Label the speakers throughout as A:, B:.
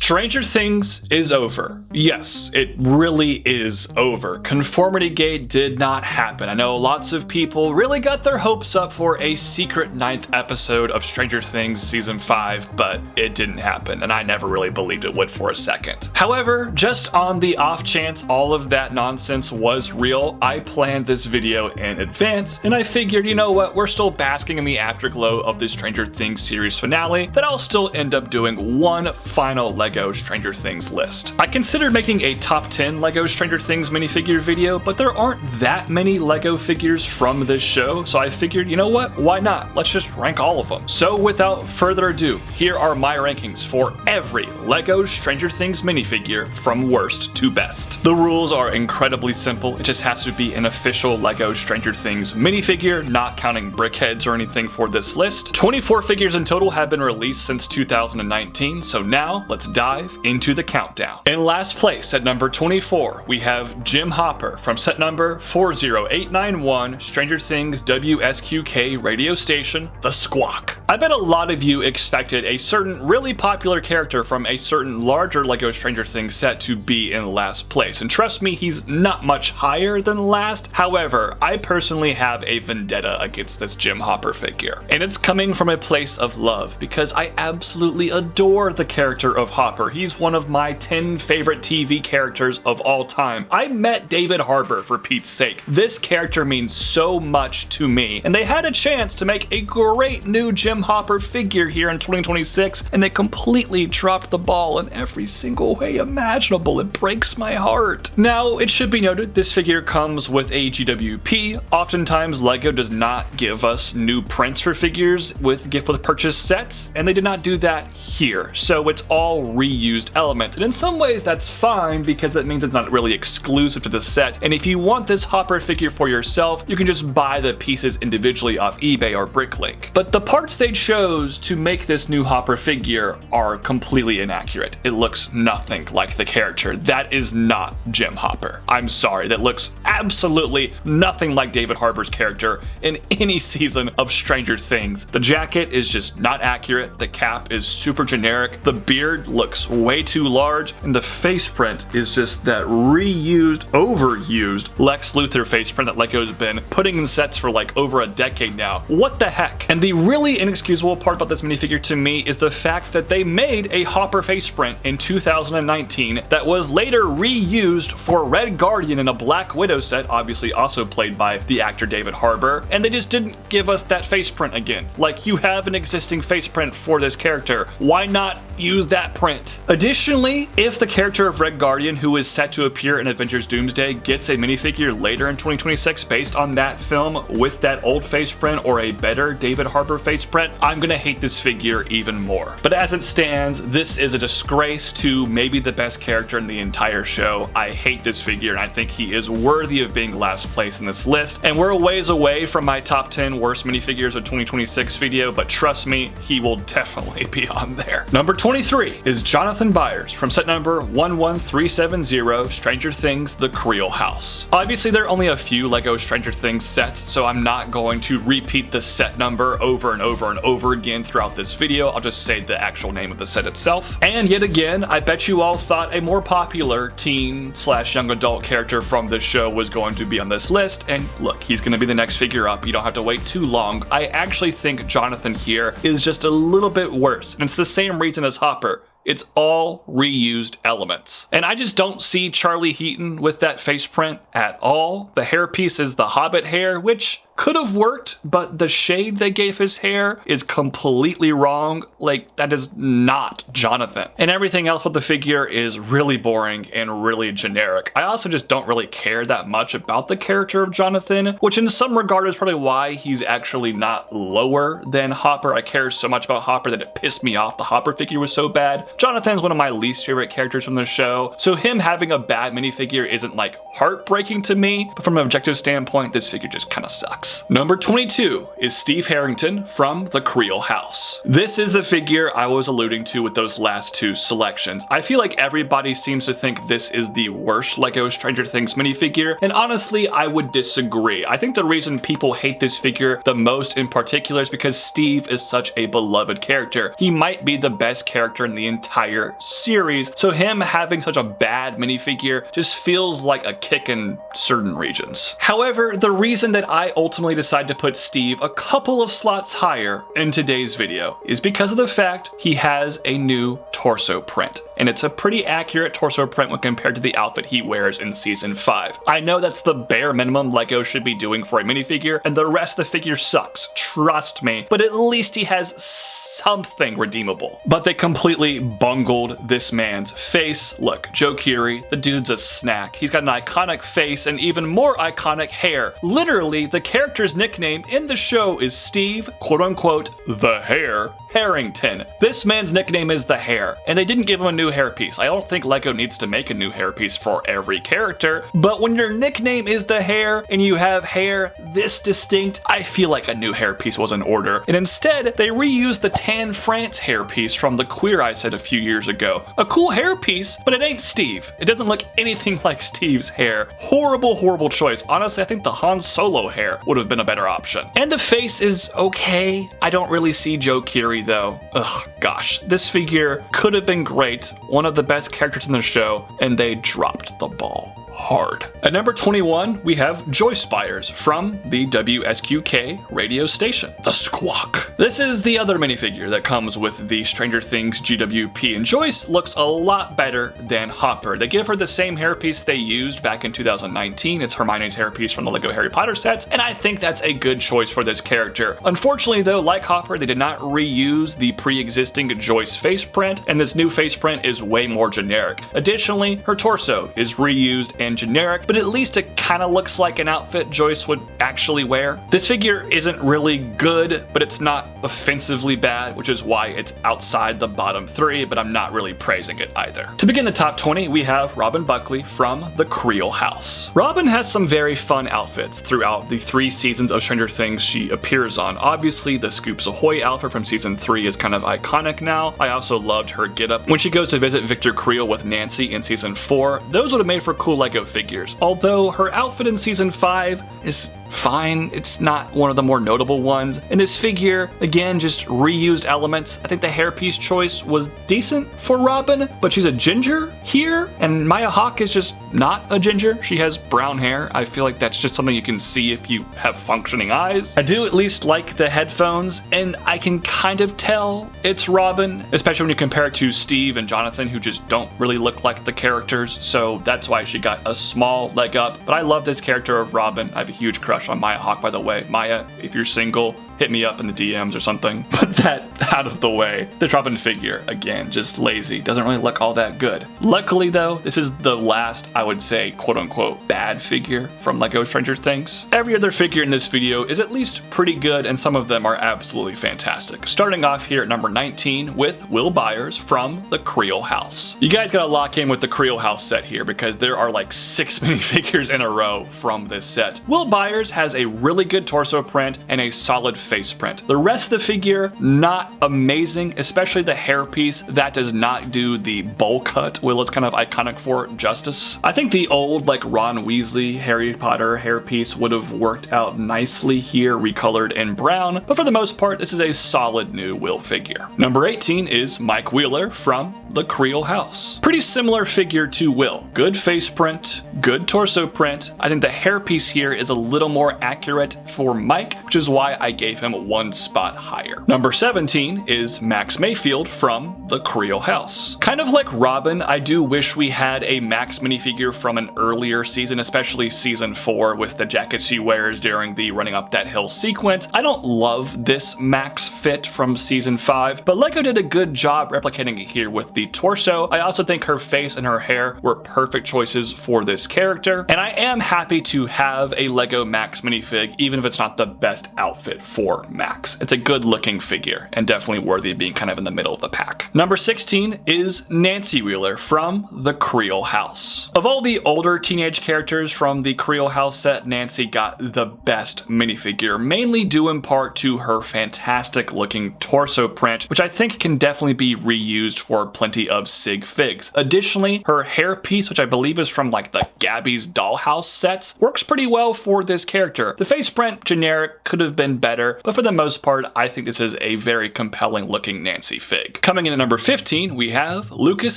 A: Stranger Things is over. Yes, it really is over. Conformity Gate did not happen. I know lots of people really got their hopes up for a secret 9th episode of Stranger Things season 5, but it didn't happen, and I never really believed it would for a second. However, just on the off chance all of that nonsense was real, I planned this video in advance, and I figured, you know what, we're still basking in the afterglow of the Stranger Things series finale, that I'll still end up doing one final LEGO Stranger Things list. I considered making a top 10 LEGO Stranger Things minifigure video, but there aren't that many LEGO figures from this show, so I figured, you know what, why not? Let's just rank all of them. So without further ado, here are my rankings for every LEGO Stranger Things minifigure from worst to best. The rules are incredibly simple, it just has to be an official LEGO Stranger Things minifigure, not counting brickheads or anything for this list. 24 figures in total have been released since 2019, so now let's dive into the countdown. In last place at number 24, we have Jim Hopper from set number 40891, Stranger Things WSQK radio station, The Squawk. I bet a lot of you expected a certain really popular character from a certain larger LEGO Stranger Things set to be in last place, and trust me, he's not much higher than last. However, I personally have a vendetta against this Jim Hopper figure, and it's coming from a place of love because I absolutely adore the character of Hopper. He's one of my 10 favorite TV characters of all time. I met David Harbour, for Pete's sake. This character means so much to me, and they had a chance to make a great new Jim Hopper figure here in 2026, and they completely dropped the ball in every single way imaginable. It breaks my heart. Now, it should be noted, this figure comes with a GWP. Oftentimes, LEGO does not give us new prints for figures with gift with purchase sets, and they did not do that here. So it's all reused elements, and in some ways that's fine because that means it's not really exclusive to the set, and if you want this Hopper figure for yourself, you can just buy the pieces individually off eBay or Bricklink. But the parts they chose to make this new Hopper figure are completely inaccurate. It looks nothing like the character. That is not Jim Hopper. I'm sorry, that looks absolutely nothing like David Harbour's character in any season of Stranger Things. The jacket is just not accurate, the cap is super generic, the beard looks way too large, and the face print is just that reused, overused Lex Luthor face print that LEGO's been putting in sets for like over a decade now. What the heck? And the really inexcusable part about this minifigure to me is the fact that they made a Hopper face print in 2019 that was later reused for Red Guardian in a Black Widow set, obviously also played by the actor David Harbour, and they just didn't give us that face print again. Like, you have an existing face print for this character. Why not use that print? Additionally, if the character of Red Guardian, who is set to appear in Avengers Doomsday, gets a minifigure later in 2026 based on that film with that old face print or a better David Harbour face print, I'm gonna hate this figure even more. But as it stands, this is a disgrace to maybe the best character in the entire show. I hate this figure, and I think he is worthy of being last place in this list. And we're a ways away from my top 10 worst minifigures of 2026 video, but trust me, he will definitely be on there. Number 23 is Jonathan Byers from set number 11370, Stranger Things The Creel House. Obviously, there are only a few LEGO Stranger Things sets, so I'm not going to repeat the set number over and over and over again throughout this video. I'll just say the actual name of the set itself. And yet again, I bet you all thought a more popular teen/young adult character from this show was going to be on this list, and look, he's going to be the next figure up. You don't have to wait too long. I actually think Jonathan here is just a little bit worse, and it's the same reason as Hopper. It's all reused elements. And I just don't see Charlie Heaton with that face print at all. The hairpiece is the Hobbit hair, which could have worked, but the shade they gave his hair is completely wrong. Like, that is not Jonathan. And everything else about the figure is really boring and really generic. I also just don't really care that much about the character of Jonathan, which in some regard is probably why he's actually not lower than Hopper. I care so much about Hopper that it pissed me off the Hopper figure was so bad. Jonathan's one of my least favorite characters from the show, so him having a bad minifigure isn't like heartbreaking to me, but from an objective standpoint, this figure just kind of sucks. minifigs. Number 22 is Steve Harrington from the Creel House. This is the figure I was alluding to with those last two selections. I feel like everybody seems to think this is the worst LEGO Stranger Things minifigure, and honestly, I would disagree. I think the reason people hate this figure the most in particular is because Steve is such a beloved character. He might be the best character in the entire series, so him having such a bad minifigure just feels like a kick in certain regions. However, the reason that I ultimately decided to put Steve a couple of slots higher in today's video is because of the fact he has a new torso print, and it's a pretty accurate torso print when compared to the outfit he wears in season 5. I know that's the bare minimum LEGO should be doing for a minifigure, and the rest of the figure sucks, trust me, but at least he has something redeemable. But they completely bungled this man's face. Look, Joe Keery, the dude's a snack. He's got an iconic face and even more iconic hair. Literally, the character's nickname in the show is Steve, quote unquote, the Hair Harrington. This man's nickname is the Hair, and they didn't give him a new hairpiece. I don't think LEGO needs to make a new hairpiece for every character, but when your nickname is the Hair and you have hair this distinct, I feel like a new hairpiece was in order. And instead, they reused the Tan France hairpiece from the Queer Eye set a few years ago. A cool hairpiece, but it ain't Steve. It doesn't look anything like Steve's hair. Horrible, horrible choice. Honestly, I think the Han Solo hair would have been a better option. And the face is okay. I don't really see Joe Keery though. Ugh, gosh, this figure could have been great, one of the best characters in the show, and they dropped the ball hard. At number 21, we have Joyce Byers from the WSQK radio station, The Squawk. This is the other minifigure that comes with the Stranger Things GWP, and Joyce looks a lot better than Hopper. They give her the same hairpiece they used back in 2019. It's Hermione's hairpiece from the LEGO Harry Potter sets, and I think that's a good choice for this character. Unfortunately though, like Hopper, they did not reuse the pre-existing Joyce face print, and this new face print is way more generic. Additionally, her torso is reused and generic, but at least it kind of looks like an outfit Joyce would actually wear. This figure isn't really good, but it's not offensively bad, which is why it's outside the bottom 3, but I'm not really praising it either. To begin the top 20, we have Robin Buckley from the Creel House. Robin has some very fun outfits throughout the 3 seasons of Stranger Things she appears on. Obviously, the Scoops Ahoy outfit from season 3 is kind of iconic now. I also loved her getup when she goes to visit Victor Creel with Nancy in season 4. Those would have made for cool LEGO figures. Although her outfit in season 5 is fine, it's not one of the more notable ones. And this figure, again, just reused elements. I think the hairpiece choice was decent for Robin, but she's a ginger here, and Maya Hawke is just not a ginger. She has brown hair. I feel like that's just something you can see if you have functioning eyes. I do at least like the headphones, and I can kind of tell it's Robin, especially when you compare it to Steve and Jonathan, who just don't really look like the characters, so that's why she got a small leg up. But I love this character of Robin. I have a huge crush on Maya Hawke, by the way. Maya, if you're single, hit me up in the DMs or something. Put that out of the way. The Robin figure, again, just lazy. Doesn't really look all that good. Luckily though, this is the last, I would say, quote unquote, bad figure from LEGO Stranger Things. Every other figure in this video is at least pretty good, and some of them are absolutely fantastic. Starting off here at number 19 with Will Byers from the Creel House. You guys gotta lock in with the Creel House set here because there are like 6 minifigures in a row from this set. Will Byers has a really good torso print and a solid face print. The rest of the figure, not amazing, especially the hairpiece. That does not do the bowl cut Will is kind of iconic for justice. I think the old like Ron Weasley Harry Potter hairpiece would have worked out nicely here, recolored in brown, but for the most part, this is a solid new Will figure. Number 18 is Mike Wheeler from the Creel House. Pretty similar figure to Will. Good face print, good torso print. I think the hairpiece here is a little more accurate for Mike, which is why I gave him 1 spot higher. Number 17 is Max Mayfield from the Creel House. Kind of like Robin, I do wish we had a Max minifigure from an earlier season, especially season 4 with the jacket she wears during the running up that hill sequence. I don't love this Max fit from season 5, but LEGO did a good job replicating it here with the torso. I also think her face and her hair were perfect choices for this character, and I am happy to have a Lego Max minifig, even if it's not the best outfit for Max. It's a good looking figure and definitely worthy of being kind of in the middle of the pack. Number 16 is Nancy Wheeler from the Creel House. Of all the older teenage characters from the Creel House set, Nancy got the best minifigure, mainly due in part to her fantastic looking torso print, which I think can definitely be reused for plenty of sig figs. Additionally, her hairpiece, which I believe is from like the Gabby's Dollhouse sets, works pretty well for this character. The face print, generic, could have been better, but for the most part, I think this is a very compelling looking Nancy fig. Coming in at number 15, we have Lucas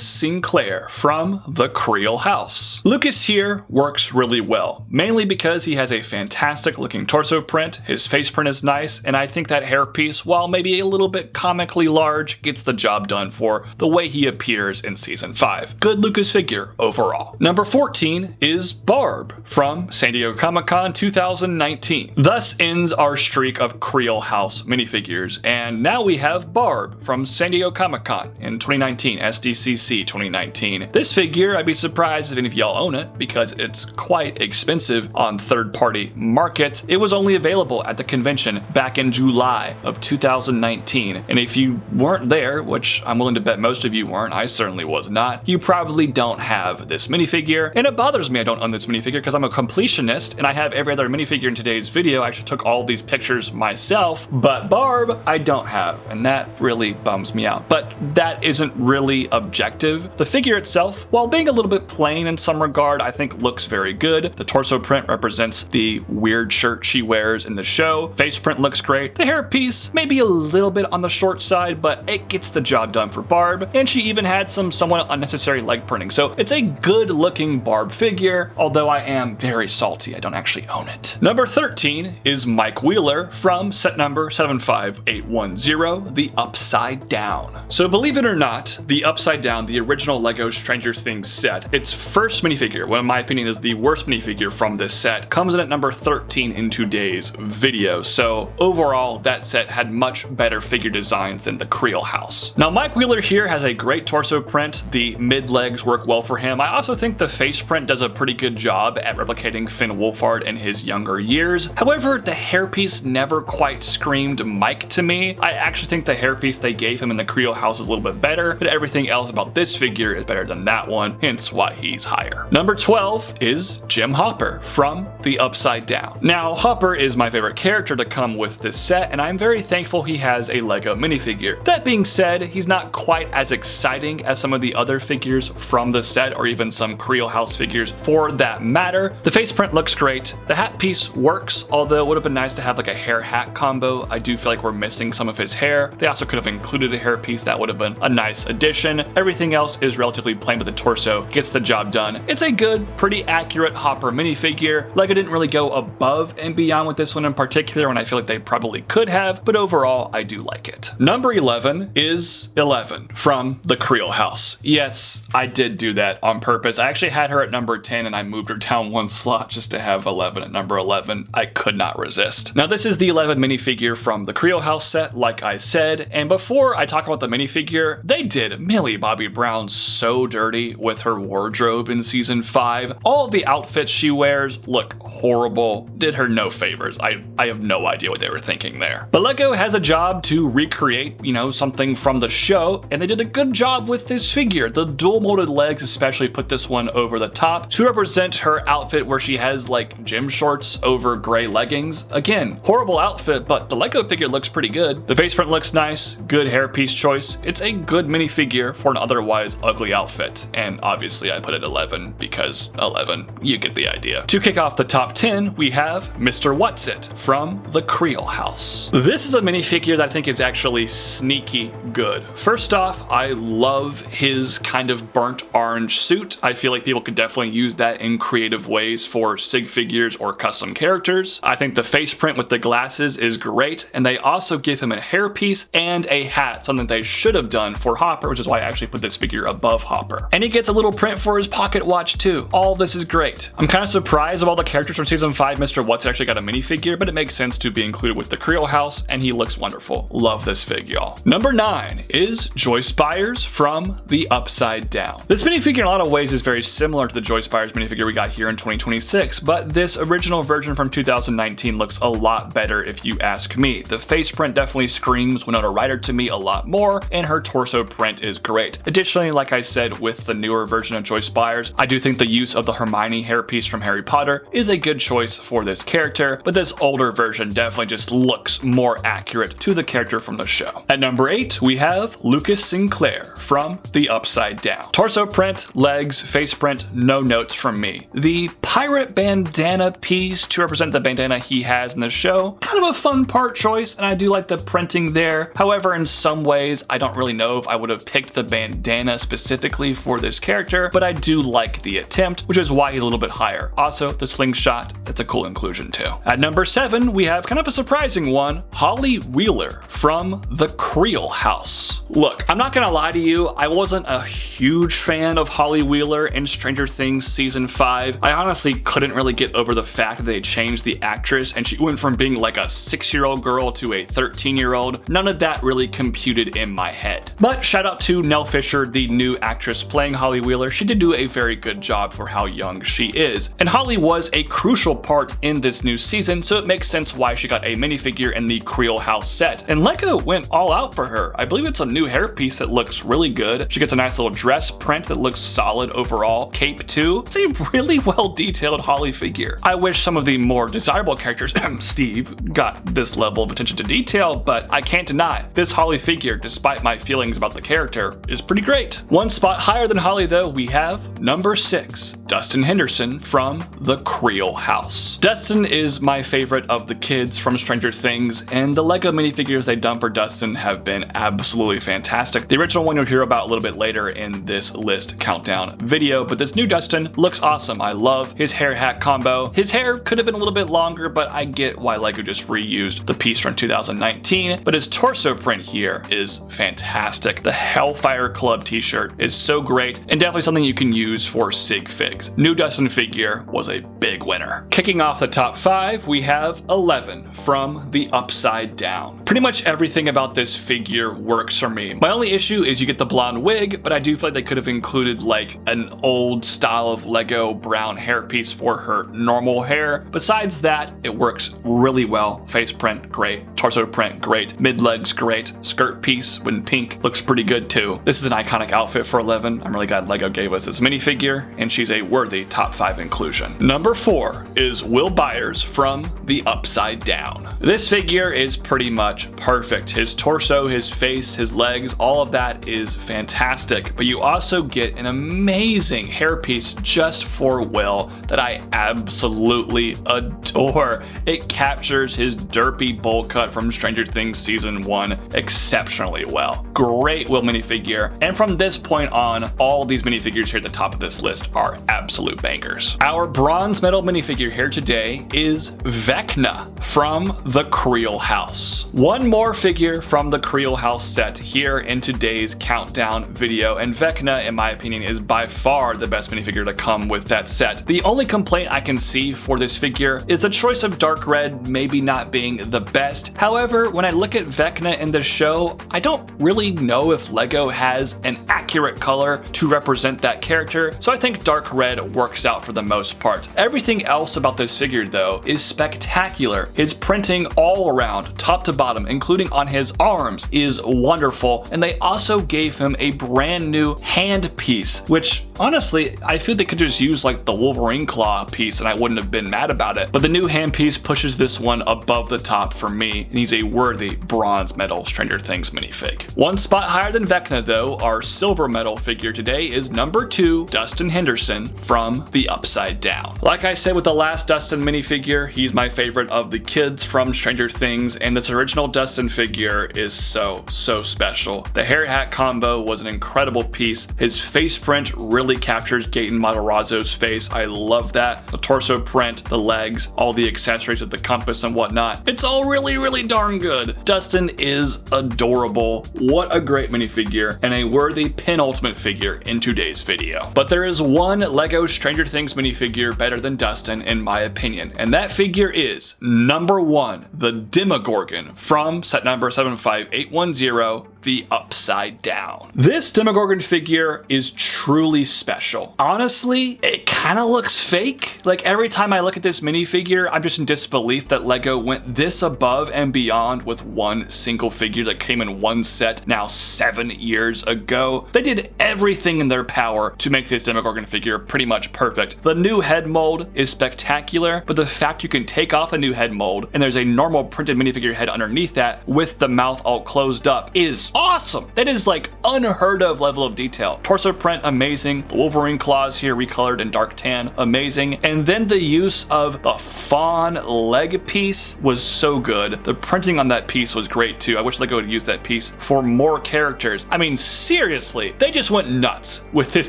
A: Sinclair from the Creel House. Lucas here works really well, mainly because he has a fantastic looking torso print, his face print is nice, and I think that hairpiece, while maybe a little bit comically large, gets the job done for the way he appears in Season 5. Good Lucas figure overall. Number 14 is Barb from San Diego Comic-Con 2019. Thus ends our streak of Creel House minifigures, and now we have Barb from San Diego Comic-Con in 2019, SDCC 2019. This figure, I'd be surprised if any of y'all own it because it's quite expensive on third-party markets. It was only available at the convention back in July of 2019, and if you weren't there, which I'm willing to bet most of you weren't, I certainly was not, you probably don't have this minifigure, and it bothers me I don't own this minifigure because I'm a completionist and I have every other minifigure in today's video. I actually took all these pictures myself, but Barb I don't have, and that really bums me out. But that isn't really objective. The figure itself, while being a little bit plain in some regard, I think looks very good. The torso print represents the weird shirt she wears in the show. Face print looks great. The hair piece, maybe a little bit on the short side, but it gets the job done for Barb, and she even had some somewhat unnecessary leg printing. So it's a good looking Barb figure, although I am very salty I don't actually own it. Number 13 is Mike Wheeler from set number 75810, the Upside Down. So believe it or not, the Upside Down, the original Lego Stranger Things set, its first minifigure, what in my opinion is the worst minifigure from this set, comes in at number 13 in today's video. So overall, that set had much better figure designs than the Creel House. Now Mike Wheeler here has a great torso print. The mid legs work well for him. I also think the face print does a pretty good job at replicating Finn Wolfhard in his younger years. However, the hairpiece never quite screamed Mike to me. I actually think the hairpiece they gave him in the Creel House is a little bit better, but everything else about this figure is better than that one, hence why he's higher. Number 12 is Jim Hopper from the Upside Down. Now, Hopper is my favorite character to come with this set, and I'm very thankful he has a Lego minifigure. That being said, he's not quite as exciting as some of the other figures from the set, or even some Creel House figures for that matter. The face print looks great. The hat piece works, although it would have been nice to have like a hair hat combo. I do feel like we're missing some of his hair. They also could have included a hair piece. That would have been a nice addition. Everything else is relatively plain, but the torso gets the job done. It's a good, pretty accurate Hopper minifigure. Lego didn't really go above and beyond with this one in particular, and I feel like they probably could have, but overall, I do like it. Number 11 is 11 from the Creel House. Yes, I did do that on purpose. I actually had her at number 10 and I moved her down one slot just to have 11 at number 11. I could not resist. Now this is the 11 minifigure from the Creel House set, like I said, and before I talk about the minifigure, they did Millie Bobby Brown so dirty with her wardrobe in season 5. All of the outfits she wears look horrible. Did her no favors. I have no idea what they were thinking there. But Lego has a job to recreate, something from the show, and they did a good job with this figure. The dual molded legs especially put this one over the top to represent her outfit where she has like gym shorts over gray leggings. Again, horrible outfit, but the Lego figure looks pretty good. The face print looks nice, good hairpiece choice. It's a good minifigure for an otherwise ugly outfit, and obviously I put it 11 because 11, you get the idea. To kick off the top 10, we have Mr. Whatsit from the Creel House. This is a minifigure that I think is actually sneaky good. First off, I love his kind of burnt orange suit. I feel like people could definitely use that in creative ways for sig figures or custom characters. I think the face print with the glasses is great, and they also give him a hairpiece and a hat, something they should have done for Hopper, which is why I actually put this figure above Hopper. And he gets a little print for his pocket watch too. All this is great. I'm kind of surprised of all the characters from season 5, Mr. Whatsit actually got a minifigure, but it makes sense to be included with the Creel House, and he looks wonderful. Love this fig, y'all. Number 9 is Joyce Byers Byers from The Upside Down. This minifigure in a lot of ways is very similar to the Joyce Byers minifigure we got here in 2026, but this original version from 2019 looks a lot better if you ask me. The face print definitely screams Winona Ryder to me a lot more, and her torso print is great. Additionally, like I said with the newer version of Joyce Byers, I do think the use of the Hermione hairpiece from Harry Potter is a good choice for this character, but this older version definitely just looks more accurate to the character from the show. At number 8, we have Lucas Sinclair from The Upside Down. Torso print, legs, face print, no notes from me. The pirate bandana piece to represent the bandana he has in the show, kind of a fun part choice, and I do like the printing there. However, in some ways, I don't really know if I would have picked the bandana specifically for this character, but I do like the attempt, which is why he's a little bit higher. Also, the slingshot, that's a cool inclusion too. At number 7, we have kind of a surprising one, Holly Wheeler from The Creel House. Look, I'm not gonna lie to you, I wasn't a huge fan of Holly Wheeler in Stranger Things Season 5. I honestly couldn't really get over the fact that they changed the actress and she went from being like a 6-year-old girl to a 13-year-old. None of that really computed in my head. But shout out to Nell Fisher, the new actress playing Holly Wheeler. She did do a very good job for how young she is. And Holly was a crucial part in this new season, so it makes sense why she got a minifigure in the Creel House set. And Lego went all out for her. I believe it's a new hairpiece that looks really good. She gets a nice little dress print that looks solid overall. Cape too. It's a really well detailed Holly figure. I wish some of the more desirable characters, Steve, got this level of attention to detail, but I can't deny this Holly figure, despite my feelings about the character, is pretty great. One spot higher than Holly though, we have number 6, Dustin Henderson from The Creel House. Dustin is my favorite of the kids from Stranger Things, and the Lego minifigures they've done for Dustin have been absolutely fantastic. The original one you'll hear about a little bit later in this list countdown video, but this new Dustin looks awesome. I love his hair hat combo. His hair could have been a little bit longer, but I get why Lego just reused the piece from 2019, but his torso print here is fantastic. The Hellfire Club t-shirt is so great, and definitely something you can use for sig figs. New Dustin figure was a big winner. Kicking off the top 5, we have 11 from The Upside Down. Pretty much everything about this figure works for me. My only issue is you get the blonde wig, but I do feel like they could have included like an old style of Lego brown hairpiece for her normal hair. Besides that, it works really well. Face print, great. Torso print, great. Mid-legs, great. Skirt piece when pink looks pretty good too. This is an iconic outfit for 11. I'm really glad Lego gave us this minifigure, and she's a worthy top 5 inclusion. Number 4 is Will Byers from The Upside Down. This figure is pretty much perfect. His torso, his face, his legs, all of that is fantastic, but you also get an amazing hairpiece just for Will that I absolutely adore. It captures his derpy bowl cut from Stranger Things Season 1 exceptionally well. Great Will minifigure, and from this point on, all these minifigures here at the top of this list are absolute bangers. Our bronze medal minifigure here today is Vecna from The Creel House. One more figure from the Creel House set here in today's countdown video, and Vecna, in my opinion, is by far the best minifigure to come with that set. The only complaint I can see for this figure is the choice of dark red maybe not being the best. However, when I look at Vecna in the show, I don't really know if Lego has an accurate color to represent that character, so I think dark red works out for the most part. Everything else about this figure though is spectacular. His printing all around, top to bottom, including on his arms, is wonderful, and they also gave him a brand new hand piece, which honestly I feel they could just use like the Wolverine claw piece and I wouldn't have been mad about it, but the new hand piece pushes this one above the top for me, and he's a worthy bronze medal Stranger Things minifig. One spot higher than Vecna though, our silver medal figure today is number 2, Dustin Henderson from The Upside Down. Like I said with the last Dustin minifigure, he's my favorite of the kids from Stranger Things, and this original Dustin figure is so special. The hair hat combo was an incredible piece. His face print really captures Gaten Matarazzo's face. I love that. The torso print, the legs, all the accessories with the compass and whatnot. It's all really darn good. Dustin is adorable. What a great minifigure and a worthy penultimate figure in today's video. But there is one Lego Stranger Things minifigure better than Dustin in my opinion, and that figure is number 1, the Demogorgon from set number 75810, the Upside Down. This Demogorgon figure is truly special. Honestly, it kind of looks fake. Like every time I look at this minifigure, I'm just in disbelief that Lego went this above and beyond with one single figure that came in one set now 7 years ago. They did everything in their power to make this Demogorgon figure pretty much perfect. The new head mold is spectacular, but the fact you can take off a new head mold and there's a normal printed minifigure head underneath that with the mouth all closed up is awesome. That is like unheard of level of detail. Torso print, amazing. The Wolverine claws here recolored in dark tan, amazing. And then the use of the fawn leg piece was so good. The printing on that piece was great too. I wish Lego would use that piece for more characters. I mean, seriously, they just went nuts with this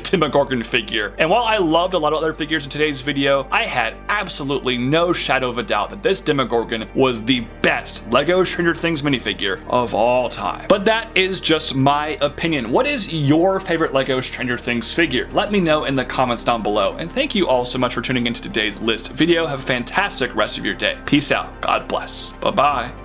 A: Demogorgon figure. And while I loved a lot of other figures in today's video, I had absolutely no shadow of a doubt that this Demogorgon was the best Lego Stranger Things minifigure of all time. But that is just my opinion. What is your favorite Lego Stranger Things figure? Let me know in the comments down below. And thank you all so much for tuning into today's list video. Have a fantastic rest of your day. Peace out. God bless. Bye-bye.